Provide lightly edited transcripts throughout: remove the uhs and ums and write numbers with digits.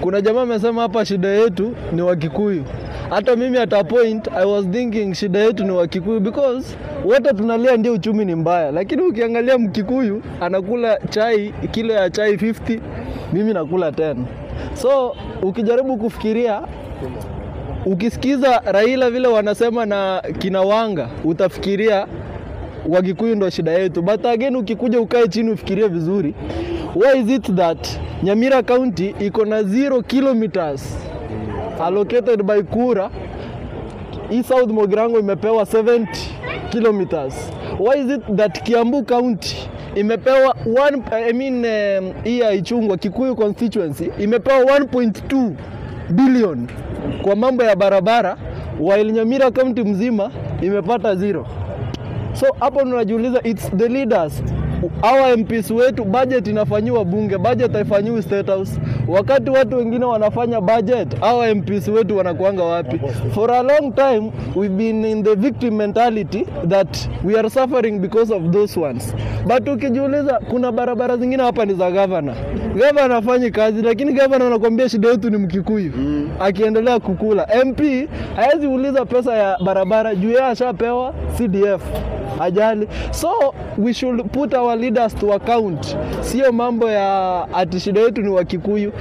Kuna jamaa amesema hapa shida yetu ni Wakikuyu. Hata mimi at a point I was thinking shida yetu ni Wakikuyu because wote tunalia ndio uchumi ni mbaya. Lakini ukiangalia Mkikuyu anakula chai, kilo ya chai 50, mimi nakula 10. So ukijaribu kufikiria, ukisikiza Raila vile wanasema na Kinawanga, utafikiria Wakikuyu ndo shida yetu. But again ukikuja ukae chini ufikirie vizuri, why is it that Nyamira County iko na 0 kilometers allocated by Kura, South Mogirango imepewa 70 kilometers? Why is it that Kiambu County imepewa Ichungwa Kikuyu constituency imepewa 1.2 billion kwa mambo ya barabara, while Nyamira County mzima imepata 0? So hapo tunajiuliza, it's the leaders. Our MPs wetu budget inafanywa bunge, budget haifanywi State House. Wakati watu wengine wanafanya budget, our MPs wetu wanakuanga wapi? For a long time we've been in the victim mentality that we are suffering because of those ones. But ukijiuliza, kuna barabara zingine hapa ni za governor. Governor anafanyi kazi, lakini governor anakuambia shida yetu ni Mkikuyu. Akiendelea kukula. MP haezi uliza pesa ya barabara juu yeye ashapewa CDF. Ajali. So we should put our leaders to account. Sio mambo ya ati shida yetu ni Wakikuyu.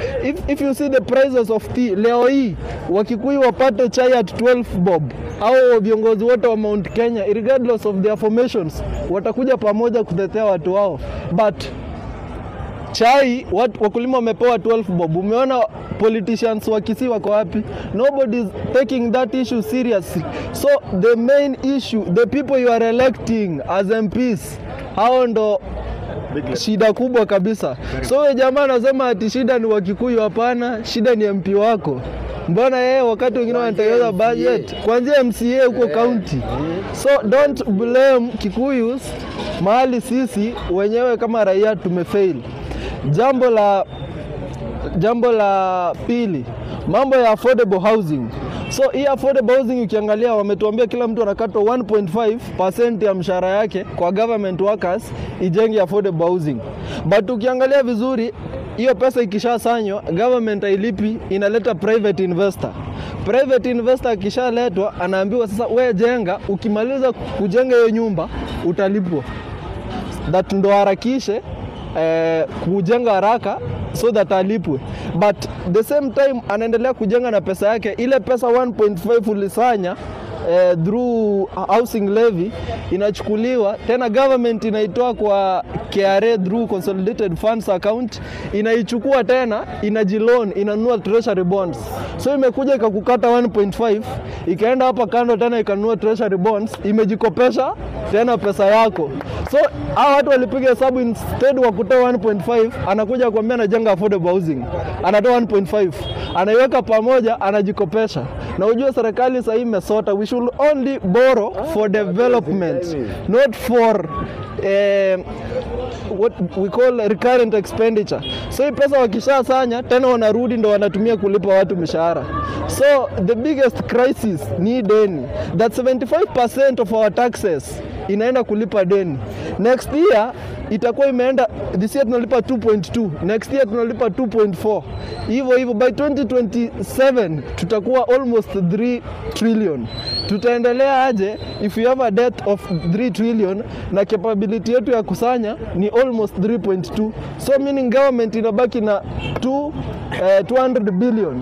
If you see the prices of tea leo hii, Wakikuyu wapate chai at 12 bob. Au viongozi wote wa Mount Kenya regardless of their formations watakuja pamoja kutetea watu wao. But chai wakulima wamepewa 12 bob. Umeona politicians wa Kisii wako wapi? Nobody is taking that issue seriously. So the main issue, the people you are electing as MPs, hao ndo shida kubwa kabisa. So jamaa anasema ati shida ni Wakikuyu. Hapana, shida ni MP wako. Mbona yeye wakati wengine wanatengeneza budget kuanzia MCA huko county? So don't blame Kikuyus mahali sisi wenyewe kama raia tumefail. Jambo la pili, mambo ya affordable housing. So hii affordable housing ukiangalia, wametuambia kila mtu anakatwa 1.5% ya mshahara yake kwa government workers ijenge affordable housing. But ukiangalia vizuri, hiyo pesa ikishasanywa government hailipi, inaleta private investor. Private investor akishaletwa anaambiwa sasa wewe jenga, ukimaliza kujenga hiyo nyumba utalipwa. That ndo harakishe kujenga haraka so that alipwe. But the same time anaendelea kujenga na pesa yake, ile pesa 1.5 ulisanya through housing levy inachukuliwa tena, government inaitoa kwa KRA through consolidated funds account, inaichukua tena inajiloan, inanunua treasury bonds. So imekuja ikakukata 1.5, ikaenda hapa kando tena ikanunua treasury bonds, imejikopesha tena pesa yako. So hao watu walipiga hesabu, instead wa kutoa 1.5 anakuja kuambia anajenga affordable housing, anatoa 1.5 anaiweka pamoja, anajikopesha. Na ujue serikali sasa hii imesota, we should only borrow for development, not for what we call recurrent expenditure. So hii pesa wakishasanya tena wanarudi ndo wanatumia kulipa watu mishahara. So the biggest crisis ni deni. That 75% of our taxes inaenda kulipa deni. Next year itakuwa imeenda, this year tunalipa 2.2, next year tunalipa 2.4. Hivyo by 2027 tutakuwa almost 3 trillion. Tutaendelea aje if you have a debt of 3 trillion na capability yetu ya kusanya ni almost 3.2? So meaning government inabaki na 200 billion.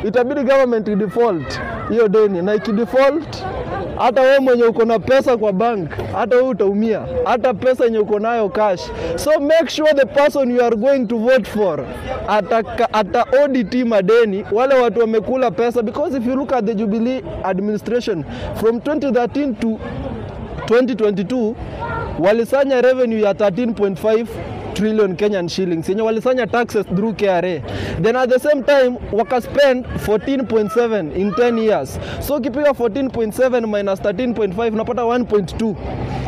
Itabidi government default hiyo deni, na ikidefault hata wewe mwenye uko na pesa kwa bank, hata wewe utaumia, hata pesa yenye uko nayo cash. So make sure the person you are going to vote for ata audit madeni, wale watu wamekula pesa. Because if you look at the Jubilee administration from 2013 to 2022 walisanya revenue ya 13.5 trillion Kenyan shillings yenye walisanya taxes through KRA. Then at the same time wakaspend 14.7 in 10 years. So ukipiga 14.7 minus 13.5 unapata 1.2.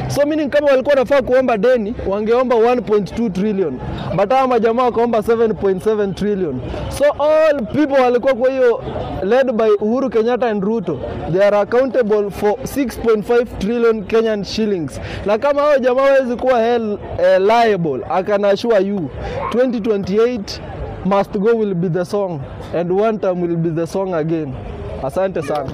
So meaning kama walikuwa nafaa kuomba deni wangeomba 1.2 trillion. But hawa majamaa wakaomba 7.7 trillion. So all people walikuwa kwa hiyo led by Uhuru Kenyatta and Ruto, they are accountable for 6.5 trillion Kenyan shillings. Na kama hao jamaa hawezi kuwa liable, I can assure you 2028 Must Go will be the song and One Time will be the song again. Asante sana.